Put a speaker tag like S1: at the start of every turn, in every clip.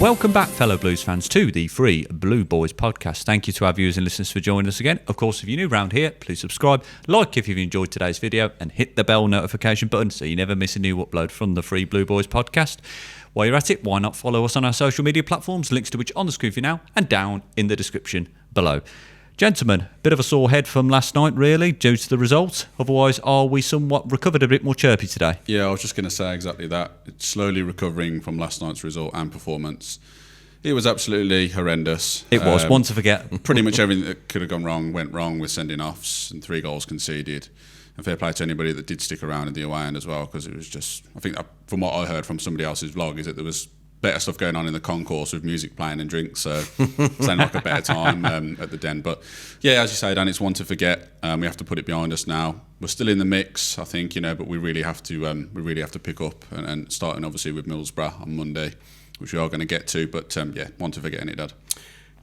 S1: Welcome back, fellow Blues fans, to the free Blue Boys podcast. Thank you to our viewers and listeners for joining us again. Of course, if you're new around here, please subscribe, like if you've enjoyed today's video, and hit the bell notification button so you never miss a new upload from the free Blue Boys podcast. While you're at it, why not follow us on our social media platforms, links to which on the screen for you now and down in the description below. Gentlemen, bit of a sore head from last night, really, due to the result. Otherwise, are we somewhat recovered, a bit more chirpy today?
S2: Yeah, I was just going to say exactly that. It's slowly recovering from last night's result and performance. It was absolutely horrendous.
S1: It was, one to forget.
S2: Pretty much everything that could have gone wrong went wrong with sending offs and 3 goals conceded. And fair play to anybody that did stick around in the away end as well, because it was just, I think from what I heard from somebody else's vlog, is that there was better stuff going on in the concourse with music playing and drinks, so sounded like a better time at the Den. But yeah, as you say, Dan, it's one to forget. We have to put it behind us now. We're still in the mix, I think, but we really have to pick up and starting obviously with Middlesbrough on Monday, which we are going to get to. But yeah, one to forget, ain't it, Dad?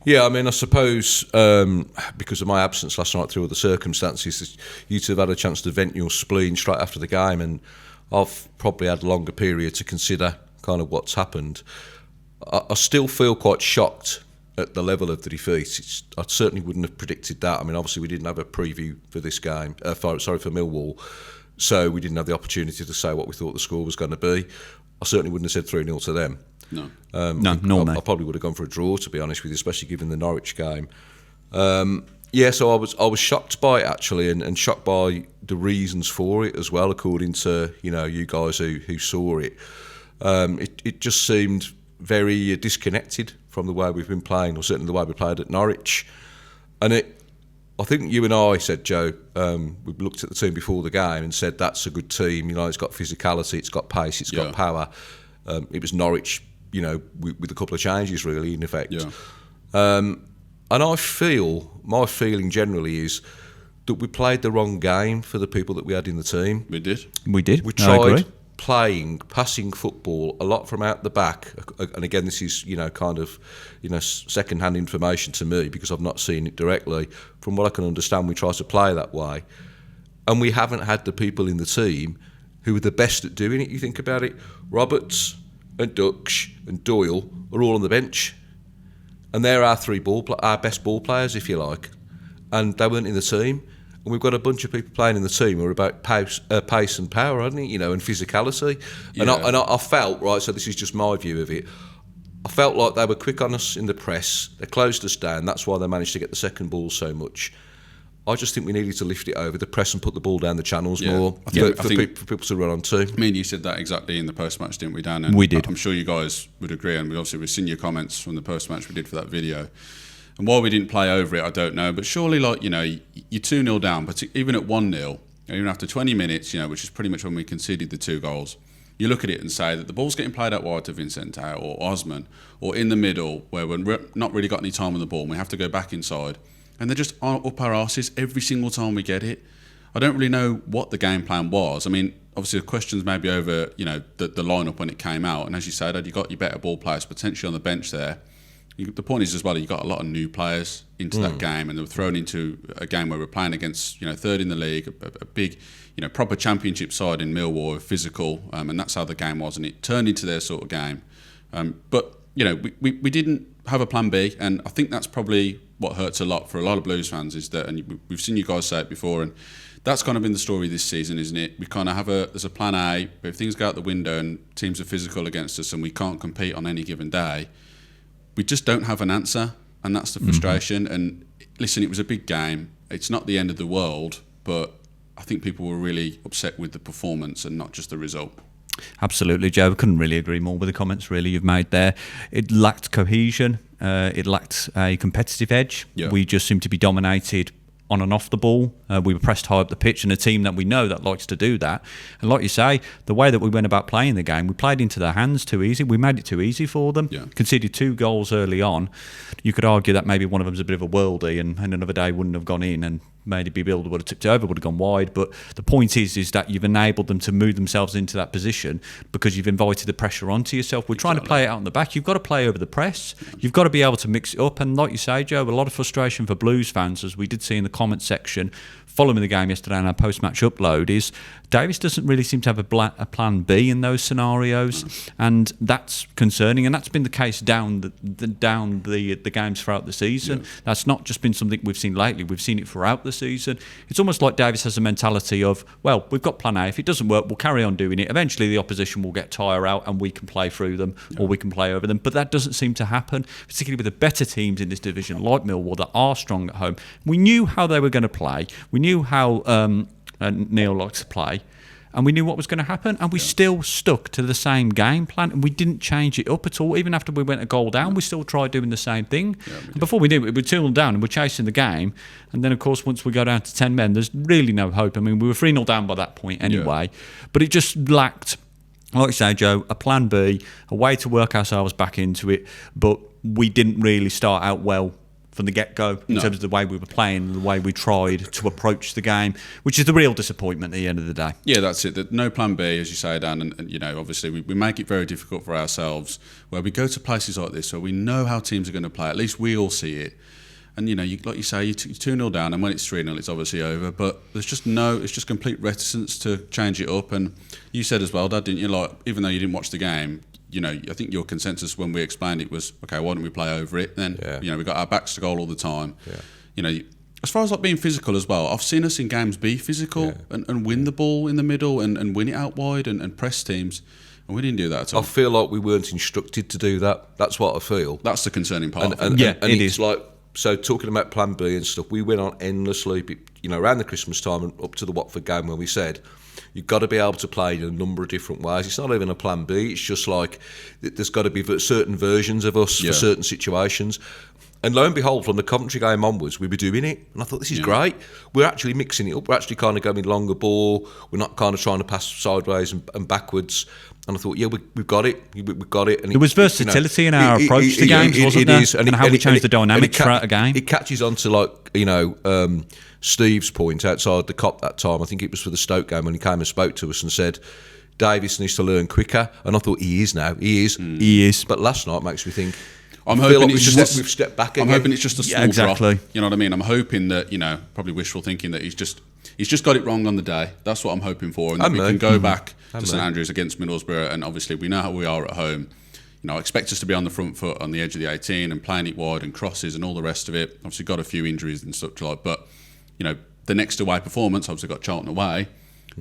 S3: Yeah, I mean, I suppose because of my absence last night through all the circumstances, you two have had a chance to vent your spleen straight after the game, and I've probably had a longer period to consider kind of what's happened. I still feel quite shocked at the level of the defeat. I certainly wouldn't have predicted that. I mean, obviously we didn't have a preview for this game, for Millwall, so we didn't have the opportunity to say what we thought the score was going to be. I certainly wouldn't have said 3-0 to them.
S2: No.
S3: I probably would have gone for a draw, to be honest with you, especially given the Norwich game. Yeah, so I was shocked by it actually, and shocked by the reasons for it as well, according to you guys who saw it. It just seemed very disconnected from the way we've been playing, or certainly the way we played at Norwich. And I think you and I said, Joe, we looked at the team before the game and said that's a good team. It's got physicality, it's got pace, it's got power. It was Norwich, with a couple of changes really in effect.
S2: Yeah.
S3: And my feeling generally is that we played the wrong game for the people that we had in the team.
S2: We did.
S1: We
S3: tried passing football a lot from out the back, and again this is second-hand information to me because I've not seen it directly. From what I can understand, we try to play that way, and we haven't had the people in the team who are the best at doing it. You think about it, Roberts and Dux and Doyle are all on the bench, and they're our our best ball players, if you like, and they weren't in the team. And we've got a bunch of people playing in the team who are about pace and power, aren't it? And physicality. Yeah. And I felt, right, so this is just my view of it, I felt like they were quick on us in the press. They closed us down. That's why they managed to get the second ball so much. I just think we needed to lift it over the press and put the ball down the channels more for people to run on too.
S2: I mean, you said that exactly in the post-match, didn't we, Dan? And
S1: we did.
S2: I'm sure you guys would agree, and we've seen your comments from the post-match we did for that video. And why we didn't play over it, I don't know. But surely, you're 2-0 down, but even at 1-0, even after 20 minutes, which is pretty much when we conceded the 2 goals, you look at it and say that the ball's getting played out wide to Vincente or Osman, or in the middle where we're not really got any time on the ball and we have to go back inside. And they're just up our arses every single time we get it. I don't really know what the game plan was. I mean, obviously the questions may be over, the lineup when it came out. And as you said, you got your better ball players potentially on the bench there. The point is as well, you got a lot of new players into that game, and they were thrown into a game where we're playing against, third in the league, a big, proper championship side in Millwall, physical, and that's how the game was, and it turned into their sort of game. But we didn't have a plan B, and I think that's probably what hurts a lot for a lot of Blues fans is that, and we've seen you guys say it before, and that's kind of been the story this season, isn't it? We kind of have there's a plan A, but if things go out the window and teams are physical against us and we can't compete on any given day, we just don't have an answer, and that's the frustration. Mm-hmm. And listen, it was a big game. It's not the end of the world, but I think people were really upset with the performance and not just the result.
S1: Absolutely, Joe. I couldn't really agree more with the comments really you've made there. It lacked cohesion. It lacked a competitive edge. Yeah. We just seemed to be dominated on and off the ball. We were pressed high up the pitch, and a team that we know that likes to do that. And like you say, the way that we went about playing the game, we played into their hands too easy. We made it too easy for them. Yeah. Conceded 2 goals early on. You could argue that maybe one of them's a bit of a worldie, and another day wouldn't have gone in. And maybe Builder would have tipped it over, would have gone wide. But the point is that you've enabled them to move themselves into that position because you've invited the pressure onto yourself. We're trying to play it out in the back. You've got to play over the press. You've got to be able to mix it up. And like you say, Joe, a lot of frustration for Blues fans, as we did see in the comment section following the game yesterday in our post-match upload, is Davis doesn't really seem to have a plan B in those scenarios, and that's concerning. And that's been the case down the games throughout the season. Yeah. That's not just been something we've seen lately. We've seen it throughout the season. It's almost like Davis has a mentality of, well, we've got plan A. If it doesn't work, we'll carry on doing it. Eventually, the opposition will get tire out, and we can play through them, or we can play over them. But that doesn't seem to happen, particularly with the better teams in this division, like Millwall, that are strong at home. We knew how they were going to play. We knew how Neil likes to play, and we knew what was going to happen, and we still stuck to the same game plan, and we didn't change it up at all. Even after we went a goal down, we still tried doing the same thing. And before we did, we were 2-0 down, and we're chasing the game. And then, of course, once we go down to 10 men, there's really no hope. I mean, we were 3-0 down by that point anyway, but it just lacked, like you say, Joe, a plan B, a way to work ourselves back into it. But we didn't really start out well from the get-go in terms of the way we were playing and the way we tried to approach the game, which is the real disappointment at the end of the day.
S2: Yeah, that's it. No plan B, as you say, Dan, and you know, obviously we make it very difficult for ourselves where we go to places like this, so we know how teams are going to play. At least we all see it. And, you know, like you say, you're 2-0 down, and when it's 3-0, it's obviously over. But it's just complete reticence to change it up. And you said as well, Dad, didn't you, like, even though you didn't watch the game, you know, I think your consensus when we explained it was, okay, why don't we play over it? Then, you know, we got our backs to goal all the time. Yeah. You know, as far as like being physical as well, I've seen us in games be physical and win the ball in the middle and win it out wide and press teams. And we didn't do that at all.
S3: I feel like we weren't instructed to do that. That's what I feel.
S2: That's the concerning part.
S3: And it is. Like, so talking about plan B and stuff, we went on endlessly, you know, around the Christmas time and up to the Watford game where we said, you've got to be able to play in a number of different ways. It's not even a plan B. It's just like there's got to be certain versions of us for certain situations. And lo and behold, from the Coventry game onwards, we were doing it. And I thought, this is great. We're actually mixing it up. We're actually kind of going longer ball. We're not kind of trying to pass sideways and backwards. And I thought, yeah, we've got it. We've got it. And
S1: there was versatility in our approach to games, wasn't there? And how we changed the dynamic throughout a game.
S3: It catches on to, like, you know, Steve's point outside the Cop that time. I think it was for the Stoke game when he came and spoke to us and said, Davis needs to learn quicker. And I thought, he is now. He is.
S1: He is.
S3: But last night makes me think,
S2: I'm hoping
S3: like
S2: we've
S3: stepped back again.
S2: I'm hoping it's just a small drop.
S1: You
S2: know what I mean? I'm hoping that, you know, probably wishful thinking that he's just got it wrong on the day. That's what I'm hoping for. And that we can go back to St Andrews against Middlesbrough, and obviously we know how we are at home. You know, I expect us to be on the front foot on the edge of the 18 and playing it wide and crosses and all the rest of it. Obviously got a few injuries and such like, but, you know, the next away performance, obviously got Charlton away.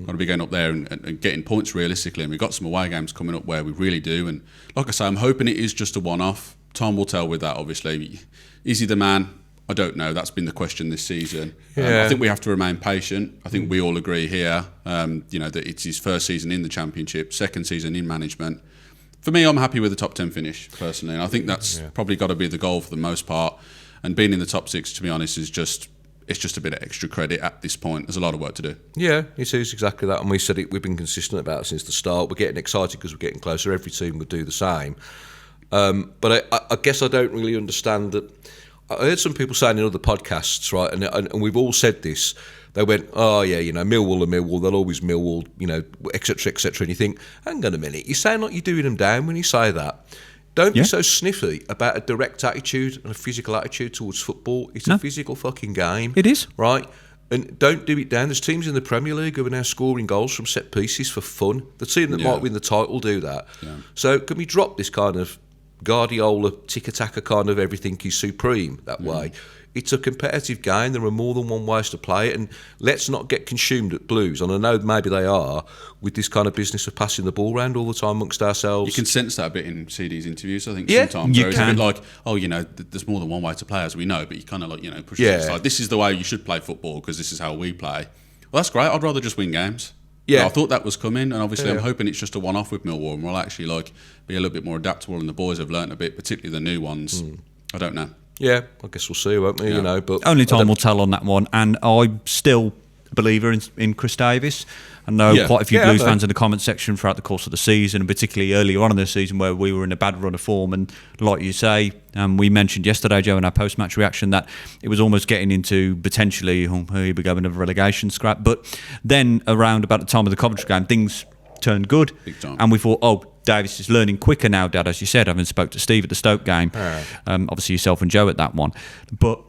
S2: Got to be going up there and getting points realistically. And we've got some away games coming up where we really do. And like I say, I'm hoping it is just a one-off. Time will tell with that, obviously. Is he the man? I don't know. That's been the question this season. I think we have to remain patient. I think we all agree here, you know, that it's his first season in the Championship, second season in management. For me, I'm happy with the top 10 finish, personally. And I think that's probably got to be the goal for the most part. And being in the top 6, to be honest, is just... It's just a bit of extra credit at this point. There's a lot of work to do.
S3: Yeah, it is exactly that. And we said it, we've been consistent about it since the start. We're getting excited because we're getting closer. Every team would do the same. But I guess I don't really understand that. I heard some people saying in other podcasts, right, and we've all said this. They went, oh, yeah, you know, Millwall are Millwall. They'll always Millwall, you know, et cetera, et cetera. And you think, hang on a minute. You sound like you're doing them down when you say that. Don't be so sniffy about a direct attitude and a physical attitude towards football. It's a physical fucking game.
S1: It is.
S3: Right? And don't do it down. There's teams in the Premier League who are now scoring goals from set pieces for fun. The team that might win the title do that. Yeah. So can we drop this kind of Guardiola, tick-a-tacker kind of everything is supreme that way? It's a competitive game. There are more than one ways to play it, and let's not get consumed at Blues. And I know maybe they are with this kind of business of passing the ball around all the time amongst ourselves.
S2: You can sense that a bit in CD's interviews. I think sometimes it's a bit like, oh, you know, there's more than one way to play, as we know, but you kind of like, you know, push it aside. This is the way you should play football because this is how we play. Well, that's great. I'd rather just win games. Yeah, I thought that was coming, and obviously I'm hoping it's just a one-off with Millwall, and we'll actually like be a little bit more adaptable. And the boys have learnt a bit, particularly the new ones. I don't know.
S3: Yeah, I guess we'll see, won't we? You know, but
S1: only time will tell on that one. And I still believer in Chris Davis. I know
S3: Yeah.
S1: quite a few
S3: Yeah,
S1: Blues
S3: I know.
S1: fans in the comment section throughout the course of the season, and particularly earlier on in the season where we were in a bad run of form. And like you say, we mentioned yesterday, Joe, in our post-match reaction that it was almost getting into potentially, here we go, another relegation scrap. But then around about the time of the Coventry game, things turned good.
S2: Big time.
S1: And we thought, Davis is learning quicker now, Dad, as you said, having spoke to Steve at the Stoke game. Obviously yourself and Joe at that one. But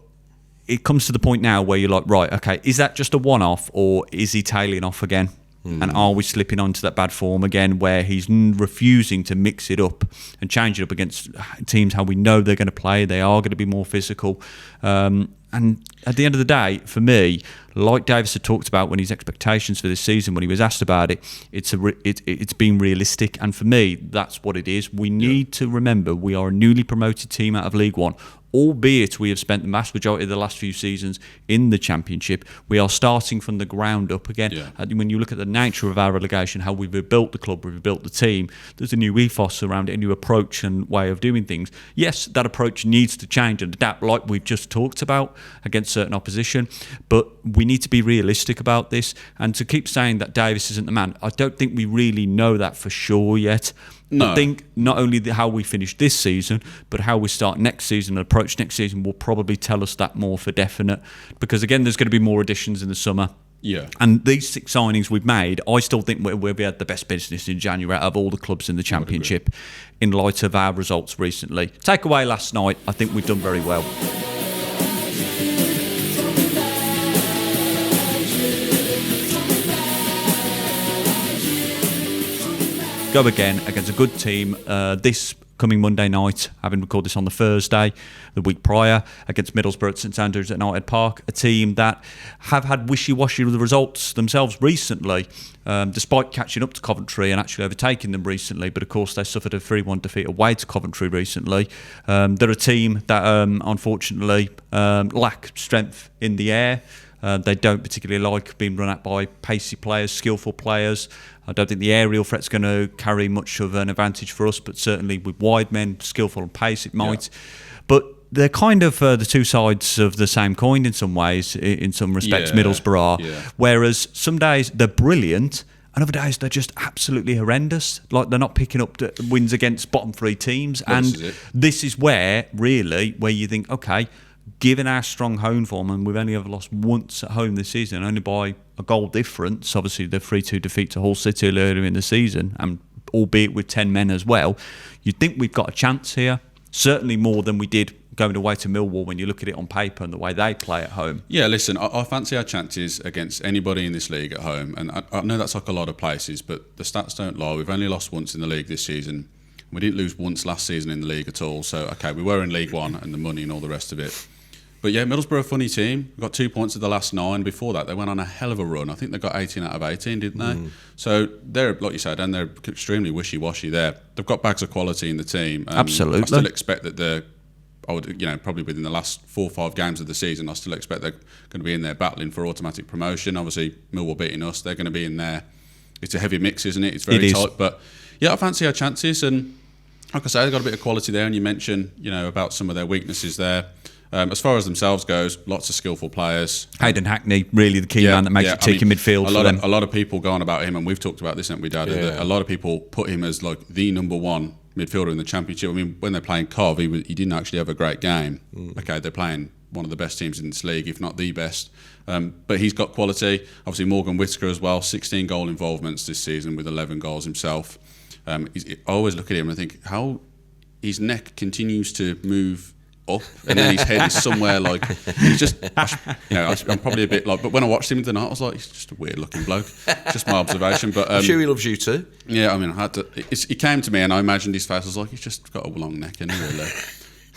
S1: it comes to the point now where you're like, right, okay, is that just a one-off or is he tailing off again? And are we slipping onto that bad form again where he's refusing to mix it up and change it up against teams how we know they're going to play? They are going to be more physical. And at the end of the day, for me, like Davis had talked about when his expectations for this season, when he was asked about it, it's been realistic. And for me, that's what it is. We need to remember we are a newly promoted team out of League One. Albeit we have spent the vast majority of the last few seasons in the Championship, we are starting from the ground up again.
S2: Yeah.
S1: When you look at the nature of our relegation, how we've rebuilt the club, we've rebuilt the team, there's a new ethos around it, a new approach and way of doing things. Yes, that approach needs to change and adapt like we've just talked about against certain opposition, but we need to be realistic about this. And to keep saying that Davis isn't the man, I don't think we really know that for sure yet.
S2: No.
S1: I think not only how we finish this season, but how we start next season and approach next season will probably tell us that more for definite. Because again, there's going to be more additions in the summer.
S2: Yeah.
S1: And these 6 signings we've made, I still think we had the best business in January out of all the clubs in the Championship in light of our results recently. Take away last night, I think we've done very well. Go again against a good team this coming Monday night, having recorded this on the Thursday, the week prior, against Middlesbrough at St Andrews Knighthead Park, a team that have had wishy-washy with the results themselves recently, despite catching up to Coventry and actually overtaking them recently. But of course, they suffered a 3-1 defeat away to Coventry recently. They're a team that unfortunately lack strength in the air. They don't particularly like being run at by pacey players, skillful players. I don't think the aerial threat's going to carry much of an advantage for us, but certainly with wide men, skillful and pace, it might. Yeah. But they're kind of the two sides of the same coin in some ways, in some respects, Middlesbrough are. Yeah. Whereas some days they're brilliant, and other days they're just absolutely horrendous. Like they're not picking up wins against bottom 3 teams. And this is where you think, okay, given our strong home form, and we've only ever lost once at home this season, only by a goal difference, obviously the 3-2 defeat to Hull City earlier in the season, and albeit with 10 men as well, you'd think we've got a chance here, certainly more than we did going away to Millwall when you look at it on paper and the way they play at home. Yeah,
S2: listen, I fancy our chances against anybody in this league at home, and I know that's like a lot of places, but the stats don't lie. We've only lost once in the league this season. We didn't lose once last season in the league at all, so okay, we were in League One and the money and all the rest of it. But yeah, Middlesbrough are a funny team. We got 2 points of the last 9. Before that, they went on a hell of a run. I think they got 18 out of 18, didn't they? So they're, like you said, and they're extremely wishy-washy there. They've got bags of quality in the team.
S1: Absolutely.
S2: I still expect that probably within the last 4 or 5 games of the season, I still expect they're going to be in there battling for automatic promotion. Obviously, Millwall beating us, they're going to be in there. It's a heavy mix, isn't it? It's very tight. But yeah, I fancy our chances. And like I say, they've got a bit of quality there. And you mentioned, about some of their weaknesses there. As far as themselves goes, lots of skillful players.
S1: Hayden Hackney, really the key man that makes it tick in midfield for them.
S2: A lot of people go on about him, and we've talked about this, haven't we, Dad? A lot of people put him as like the number 1 midfielder in the Championship. I mean, when they're playing Cov, he didn't actually have a great game. Okay, they're playing one of the best teams in this league, if not the best. But he's got quality. Obviously, Morgan Whittaker as well, 16 goal involvements this season with 11 goals himself. I always look at him and I think how his neck continues to move up, and then his head is somewhere like he's just. I'm probably a bit like, but when I watched him the night, I was like, he's just a weird looking bloke. Just my observation, but
S3: I'm sure he loves you too.
S2: Yeah, I mean, he came to me and I imagined his face. I was like, he's just got a long neck, and really.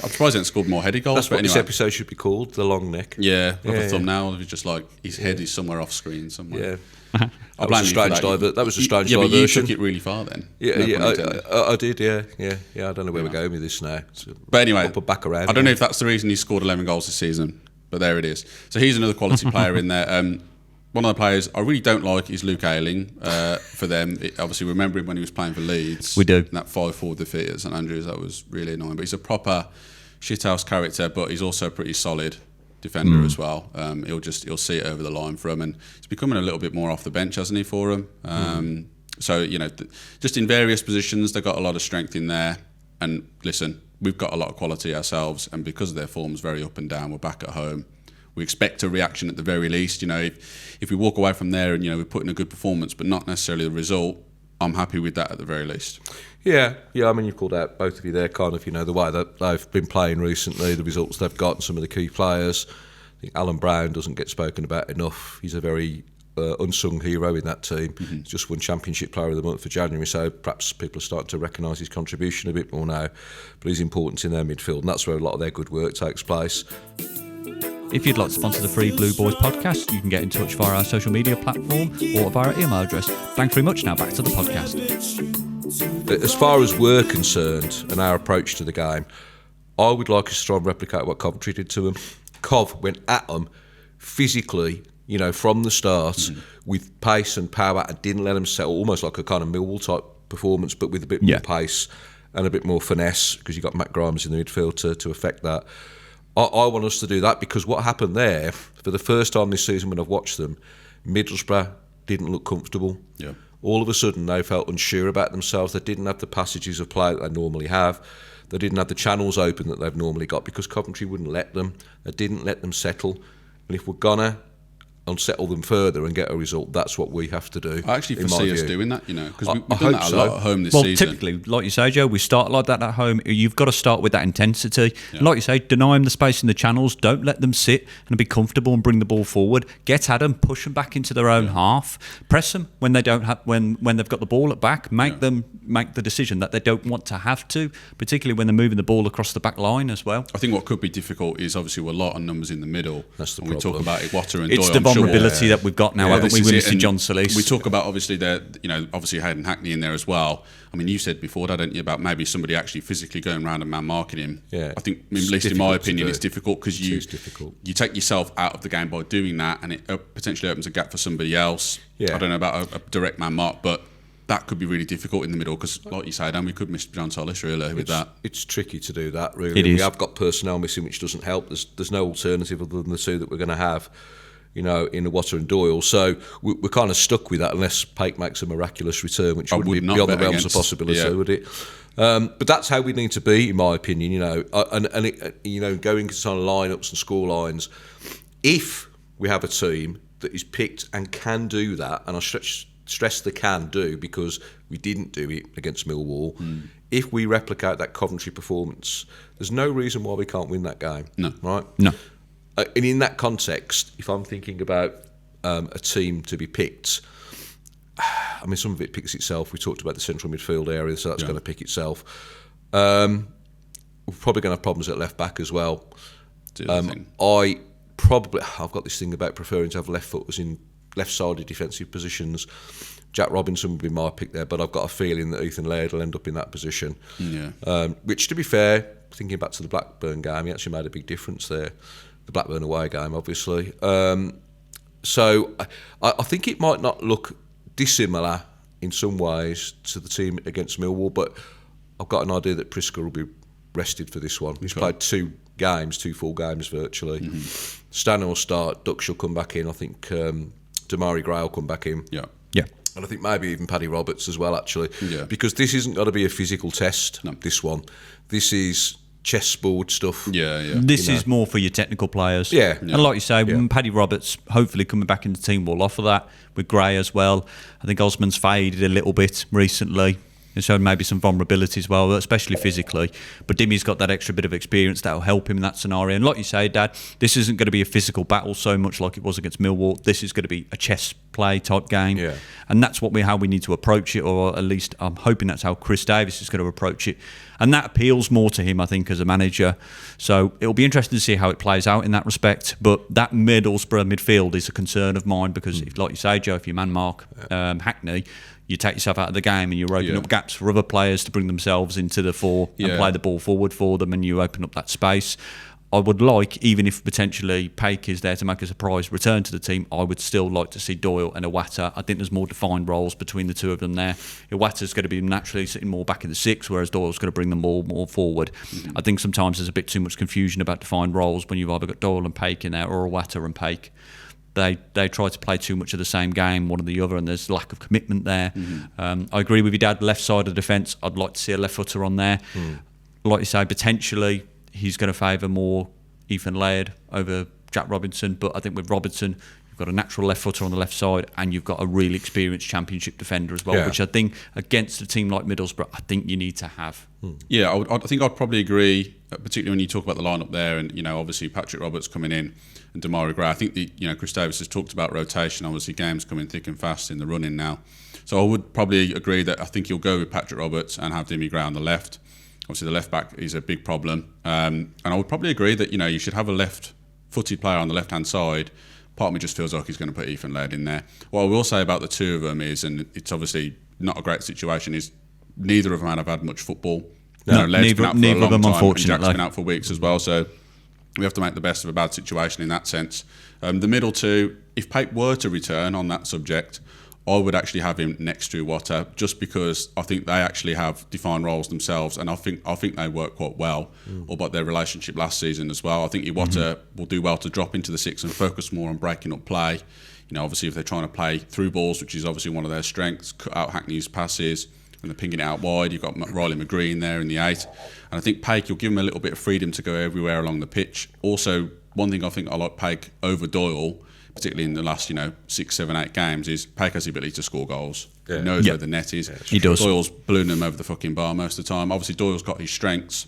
S2: I'm surprised he hasn't scored more headed goals.
S3: That's what this episode should be called, the long neck.
S2: Yeah, a thumbnail. It's just like his head is somewhere off screen somewhere.
S3: Yeah. That was a strange diversion.
S2: Yeah, but you took it really far then.
S3: I did. Yeah. I don't know where we're going with this now.
S2: But anyway,
S3: back around.
S2: I don't know if that's the reason he scored 11 goals this season, but there it is. So he's another quality player in there. One of the players I really don't like is Luke Ayling for them. Obviously, remember him when he was playing for Leeds.
S1: We do.
S2: In that 5-4 defeat at St Andrews, that was really annoying. But he's a proper shithouse character, but he's also pretty solid. defender as well. He'll see it over the line for him, and he's becoming a little bit more off the bench, hasn't he, for him? So, you know, just in various positions, they've got a lot of strength in there. And listen, we've got a lot of quality ourselves, and because of their form's very up and down, we're back at home. We expect a reaction at the very least. You know, if we walk away from there and, you know, we put in a good performance, but not necessarily the result, I'm happy with that at the very least.
S3: Yeah. I mean, you called out both of you there, kind of, you know, the way that they've been playing recently, the results they've got, and some of the key players. I think Alan Brown doesn't get spoken about enough. He's a very unsung hero in that team. He's just won Championship Player of the Month for January, so perhaps people are starting to recognise his contribution a bit more now. But he's important in their midfield, and that's where a lot of their good work takes place.
S1: If you'd like to sponsor the free Blue Boys podcast, you can get in touch via our social media platform or via our email address. Thanks very much. Now back to the podcast.
S3: As far as we're concerned and our approach to the game, I would like us to try and replicate what Coventry did to them. Cov went at them physically, you know, from the start with pace and power, and didn't let them settle, almost like a kind of Millwall type performance, but with a bit more pace and a bit more finesse, because you got Matt Grimes in the midfield to affect that. I want us to do that, because what happened there, for the first time this season when I've watched them, Middlesbrough didn't look comfortable. Yeah. All of a sudden they felt unsure about themselves. They didn't have the passages of play that they normally have. They didn't have the channels open that they've normally got, because Coventry wouldn't let them. They didn't let them settle. And if we're gonna unsettle them further and get a result, that's what we have to do.
S2: I actually foresee us doing that, you know, because we've done that a lot at home this season.
S1: Well, typically, like you say, Joe, we start like that at home. You've got to start with that intensity. Yeah. Like you say, deny them the space in the channels. Don't let them sit and be comfortable and bring the ball forward. Get at them, push them back into their own half. Press them when they don't have, when they've got the ball at back. Make them make the decision that they don't want to have to, particularly when they're moving the ball across the back line as well.
S2: I think what could be difficult is obviously we're a lot of numbers in the middle.
S3: That's the
S2: problem. We talk about Iwata and
S1: it's
S2: Doyle.
S1: The vulnerability that we've got now, haven't we, with Mr. John Solis?
S2: We talk about obviously obviously Hayden Hackney in there as well. I mean, you said before, didn't you, about maybe somebody actually physically going around and man marking him. Yeah. I think, at least in my opinion, it's difficult, because you take yourself out of the game by doing that, and it potentially opens a gap for somebody else. Yeah. I don't know about a direct man mark, but that could be really difficult in the middle, because, like you say, Dan, we could miss John Solis really with that. It's tricky to do that, really.
S3: It is. We have got personnel missing, which doesn't help. There's no alternative other than the two that we're going to have, you know, in Iwata and Doyle. So we're kind of stuck with that, unless Paik makes a miraculous return, which would be beyond the realms of possibility, would it? But that's how we need to be, in my opinion, you know. You know, going to kind of lineups and score lines, if we have a team that is picked and can do that, and I stress the can do, because we didn't do it against Millwall. If we replicate that Coventry performance, there's no reason why we can't win that game.
S2: No.
S3: Right?
S1: No.
S3: And in that context, if I'm thinking about a team to be picked, I mean, some of it picks itself. We talked about the central midfield area, so that's going to pick itself. We're probably going to have problems at left back as well. I've got this thing about preferring to have left footers in left-sided defensive positions. Jack Robinson would be my pick there, but I've got a feeling that Ethan Laird will end up in that position. Yeah. Which, to be fair, thinking back to the Blackburn game, he actually made a big difference there. The Blackburn away game, obviously. So I think it might not look dissimilar in some ways to the team against Millwall, but I've got an idea that Priska will be rested for this one. He's played two full games virtually. Stanner will start, Duck will come back in. I think Damari Gray will come back in.
S2: Yeah.
S3: And I think maybe even Paddy Roberts as well, actually. Yeah. Because this isn't going to be a physical test, this one. This is chessboard stuff.
S1: This is more for your technical players. And like you say, Paddy Roberts hopefully coming back in the team will offer that, with Gray as well. I think Osman's faded a little bit recently. And showed maybe some vulnerability as well, especially physically. But Dimmy's got that extra bit of experience that will help him in that scenario. And like you say, Dad, this isn't going to be a physical battle so much like it was against Millwall. This is going to be a chess play type game. And that's how we need to approach it, or at least I'm hoping that's how Chris Davis is going to approach it. And that appeals more to him, I think, as a manager. So it'll be interesting to see how it plays out in that respect. But that Middlesbrough midfield is a concern of mine, because, if, like you say, Joe, if you man mark Hackney, you take yourself out of the game and you're opening up gaps for other players to bring themselves into the fore and play the ball forward for them, and you open up that space. I would like, even if potentially Paik is there to make a surprise return to the team, I would still like to see Doyle and Iwata. I think there's more defined roles between the two of them there. Iwata's going to be naturally sitting more back in the six, whereas Doyle's going to bring them more forward. Mm-hmm. I think sometimes there's a bit too much confusion about defined roles when you've either got Doyle and Paik in there or Iwata and Paik. They try to play too much of the same game, one or the other, and there's lack of commitment there. Mm-hmm. I agree with your dad, left side of the defence, I'd like to see a left footer on there. Like you say, potentially he's going to favour more Ethan Laird over Jack Robinson, but I think with Robinson, you've got a natural left footer on the left side and you've got a really experienced Championship defender as well, which I think against a team like Middlesbrough, I think you need to have.
S2: Yeah, I think I'd probably agree, particularly when you talk about the lineup there, and obviously Patrick Roberts coming in and Damari Gray. I think Chris Davis has talked about rotation. Obviously, games coming thick and fast in the running now, so I would probably agree that I think you'll go with Patrick Roberts and have Demi Gray on the left. Obviously, the left back is a big problem, and I would probably agree that you should have a left-footed player on the left-hand side. Part of me just feels like he's going to put Ethan Laird in there. What I will say about the two of them is, and it's obviously not a great situation, is neither of them have had much football.
S1: No,
S2: Laird's been out for a long time,
S1: unfortunately.
S2: and Jack's been out for weeks as well. So we have to make the best of a bad situation in that sense. The middle two, if Paik were to return on that subject, I would actually have him next to Iwata, just because I think they actually have defined roles themselves, and I think they work quite well. Or about their relationship last season as well. I think Iwata will do well to drop into the six and focus more on breaking up play. Obviously if they're trying to play through balls, which is obviously one of their strengths, cut out Hackney's passes, and they're pinging it out wide. You've got Riley McGree in there in the 8, and I think Paik, you'll give him a little bit of freedom to go everywhere along the pitch. Also, one thing I think I like Paik over Doyle, particularly in the last 6, 7, 8 games, is Paik has the ability to score goals. He knows where the net is.
S1: He does.
S2: Doyle's ballooning them over the fucking bar most of the time. Obviously, Doyle's got his strengths.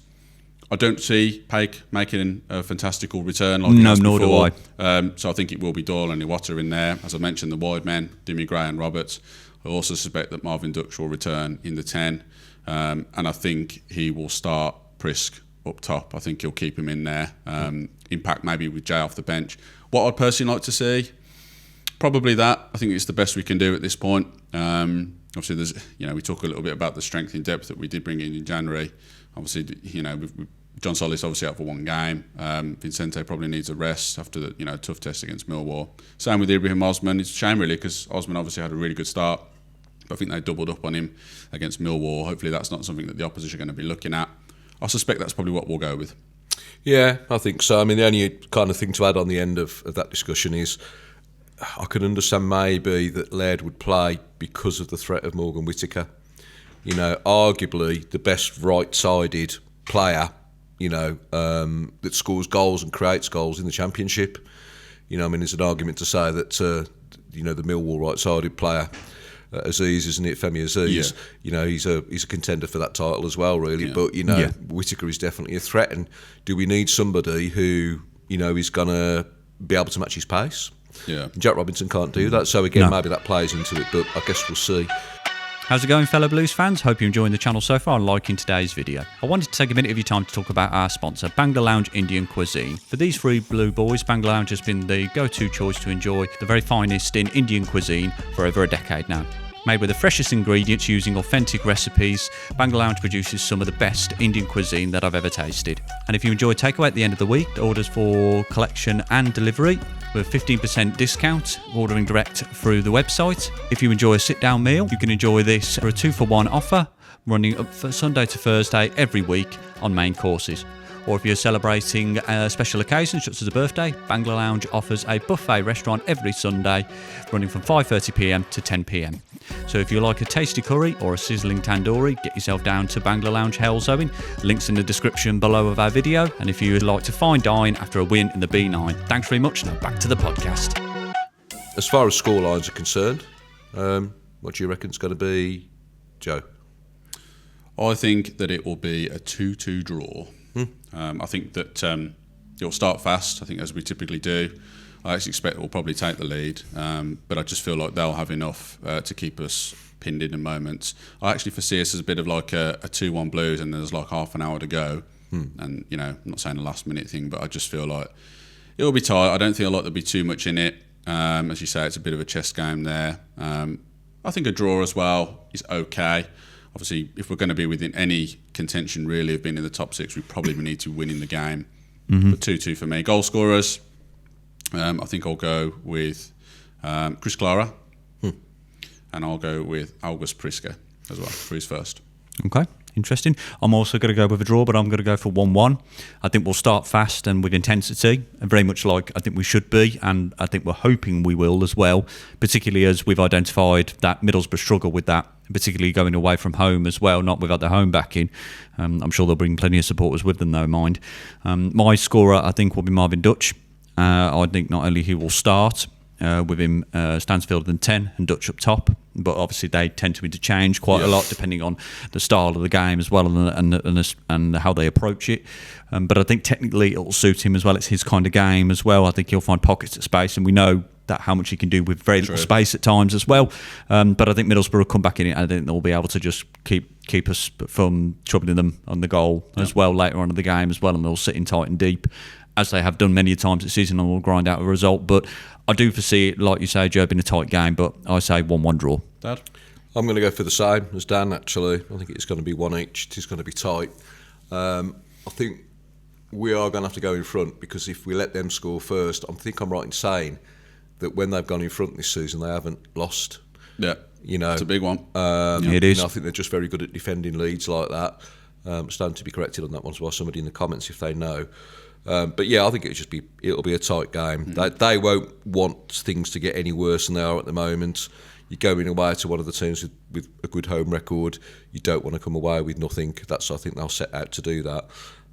S2: I don't see Paik making a fantastical return like he has before.
S1: Nor do I.
S2: So I think it will be Doyle and Iwata in there. As I mentioned, the wide men, Demi Gray and Roberts. I also suspect that Marvin Dux will return in the 10. And I think he will start Prisk up top. I think he'll keep him in there. Impact maybe with Jay off the bench. What I'd personally like to see, probably that. I think it's the best we can do at this point. Obviously, there's we talk a little bit about the strength in depth that we did bring in January. Obviously, John Solis obviously out for one game. Vicente probably needs a rest after the tough test against Millwall. Same with Ibrahim Osman. It's a shame really, because Osman obviously had a really good start, but I think they doubled up on him against Millwall. Hopefully, that's not something that the opposition are going to be looking at. I suspect that's probably what we'll go with.
S3: Yeah, I think so. I mean, the only kind of thing to add on the end of that discussion is I can understand maybe that Laird would play because of the threat of Morgan Whittaker. Arguably the best right-sided player, that scores goals and creates goals in the Championship. There's an argument to say that, the Millwall right-sided player, Aziz, isn't it? Femi Aziz.
S2: Yeah.
S3: He's a contender for that title as well, really. Yeah. But Whittaker is definitely a threat. And do we need somebody who is going to be able to match his pace?
S2: Yeah.
S3: Jack Robinson can't do that. So again, maybe that plays into it. But I guess we'll see.
S1: How's it going, fellow Blues fans? Hope you're enjoying the channel so far and liking today's video. I wanted to take a minute of your time to talk about our sponsor, Bangla Lounge Indian Cuisine. For these three Blue Boys, Bangla Lounge has been the go-to choice to enjoy the very finest in Indian cuisine for over a decade now. Made with the freshest ingredients using authentic recipes, Bangla Lounge produces some of the best Indian cuisine that I've ever tasted. And if you enjoy takeaway at the end of the week, orders for collection and delivery with 15% discount, ordering direct through the website. If you enjoy a sit-down meal, you can enjoy this for a 2-for-1 offer, running up for Sunday to Thursday every week on main courses. Or if you're celebrating a special occasion, such as a birthday, Bangla Lounge offers a buffet restaurant every Sunday, running from 5:30pm to 10pm. So if you like a tasty curry or a sizzling tandoori, get yourself down to Bangla Lounge Hell's Owen. Links in the description below of our video. And if you would like to fine dine after a win in the B9, thanks very much. Now back to the podcast.
S3: As far as scorelines are concerned, what do you reckon it's going to be, Joe?
S2: I think that it will be a 2-2 draw. I think that it'll start fast, I think, as we typically do. I actually expect we'll probably take the lead, but I just feel like they'll have enough to keep us pinned in moments. I actually foresee us as a bit of like a 2-1 Blues, and there's like half an hour to go. And, I'm not saying a last-minute thing, but I just feel like it'll be tight. I don't feel like there'll be too much in it. As you say, it's a bit of a chess game there. I think a draw as well is okay. Obviously, if we're going to be within any contention really of being in the top 6, we probably need to win in the game. But 2-2 for me. Goal scorers, I think I'll go with Chris Clara, and I'll go with August Priske as well for his first.
S1: Okay, interesting. I'm also going to go with a draw, but I'm going to go for 1-1. I think we'll start fast and with intensity, and very much like I think we should be, and I think we're hoping we will as well, particularly as we've identified that Middlesbrough struggle with that, particularly going away from home as well, not without their home backing. I'm sure they'll bring plenty of supporters with them, though, mind. My scorer, I think, will be Marvin Dutch. I think not only he will start with him, Stansfield in 10 and Dutch up top, but obviously they tend to interchange quite a lot depending on the style of the game as well and how they approach it. But I think technically it will suit him as well. It's his kind of game as well. I think he'll find pockets of space, and we know that how much he can do with very little space at times as well. But I think Middlesbrough will come back in it, and I think they'll be able to just keep us from troubling them on the goal as well later on in the game as well, and they'll sit in tight and deep, as they have done many times this season, and will grind out a result. But I do foresee it, like you say, Joe, being a tight game, but I say 1-1 draw.
S2: Dad?
S3: I'm going to go for the same as Dan, actually. I think it's going to be 1 each. It's going to be tight. I think we are going to have to go in front, because if we let them score first, I think I'm right in saying that when they've gone in front this season, they haven't lost.
S2: Yeah, it's a big one.
S1: It is.
S3: I think they're just very good at defending leads like that. Stand to be corrected on that one as well. Somebody in the comments if they know. But yeah, I think it'll be a tight game. They won't want things to get any worse than they are at the moment. You're going away to one of the teams with a good home record. You don't want to come away with nothing. I think they'll set out to do that.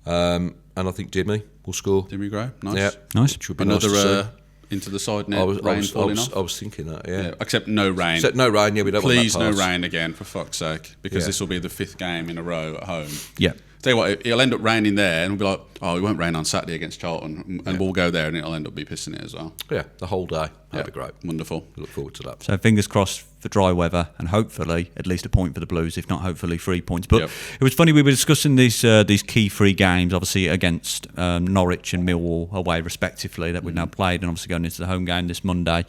S3: And I think Dimmy will score.
S2: Dimmy Gray, nice.
S3: Yeah,
S1: nice.
S3: Which would be
S2: Another
S3: nice to see.
S2: into the side net.
S3: I was thinking that. Yeah.
S2: Except no rain.
S3: Except no rain. Yeah, we don't
S2: Please
S3: want that
S2: no
S3: pass.
S2: rain again, for fuck's sake, because this will be the 5th game in a row at home.
S1: Yeah.
S2: Tell you what, it'll end up raining there, and we'll be like, oh, it won't rain on Saturday against Charlton, and we'll go there, and it'll end up be pissing it as well.
S3: Yeah, the whole day. That'd be great.
S2: Wonderful.
S3: I look forward to that.
S1: So fingers crossed for dry weather, and hopefully at least a point for the Blues, if not hopefully 3 points. But it was funny, we were discussing these key 3 games, obviously against Norwich and Millwall away respectively, that we've now played, and obviously going into the home game this Monday.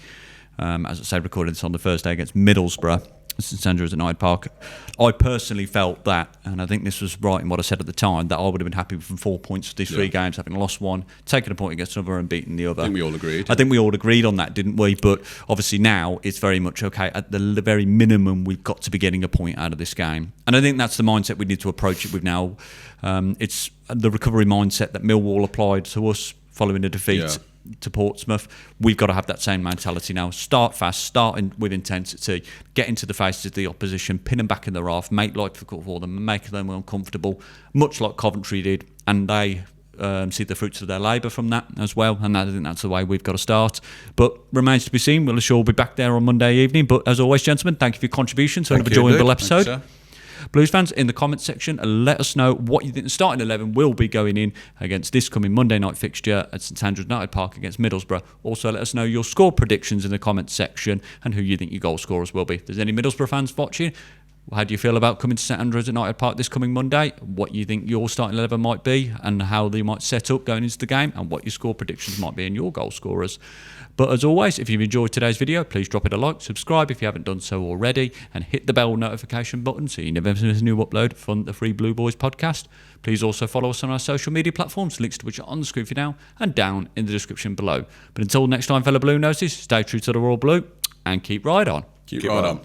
S1: As I say, recording this on the Thursday against Middlesbrough, St Andrews Knighthead Park. I personally felt that, and I think this was right in what I said at the time, that I would have been happy with 4 points for these 3 games, having lost one, taken a point against another and beaten the other.
S2: I think we all agreed.
S1: I think we all agreed on that, didn't we? But obviously now it's very much, okay, at the very minimum we've got to be getting a point out of this game. And I think that's the mindset we need to approach it with now. It's the recovery mindset that Millwall applied to us following a defeat to Portsmouth. We've got to have that same mentality now. Start fast, start with intensity, get into the faces of the opposition, pin them back in the half, make life difficult for them, and make them uncomfortable, much like Coventry did, and they see the fruits of their labour from that as well, and I think that's the way we've got to start. But remains to be seen. We'll sure be back there on Monday evening. But as always, gentlemen, thank you for your contribution to another enjoyable episode.
S2: Thank you, sir.
S1: Blues fans, in the comments section, let us know what you think the starting 11 will be going in against this coming Monday night fixture at St Andrews Knighthead Park against Middlesbrough. Also, let us know your score predictions in the comments section and who you think your goal scorers will be. If there's any Middlesbrough fans watching, how do you feel about coming to St Andrews at Knighthead Park this coming Monday? What you think your starting 11 might be and how they might set up going into the game, and what your score predictions might be in your goal scorers. But as always, if you've enjoyed today's video, please drop it a like, subscribe if you haven't done so already, and hit the bell notification button so you never miss a new upload from the Free Blue Boys podcast. Please also follow us on our social media platforms, links to which are on the screen for you now and down in the description below. But until next time, fellow Blue Noses, stay true to the Royal Blue and keep right on.
S2: Keep right on.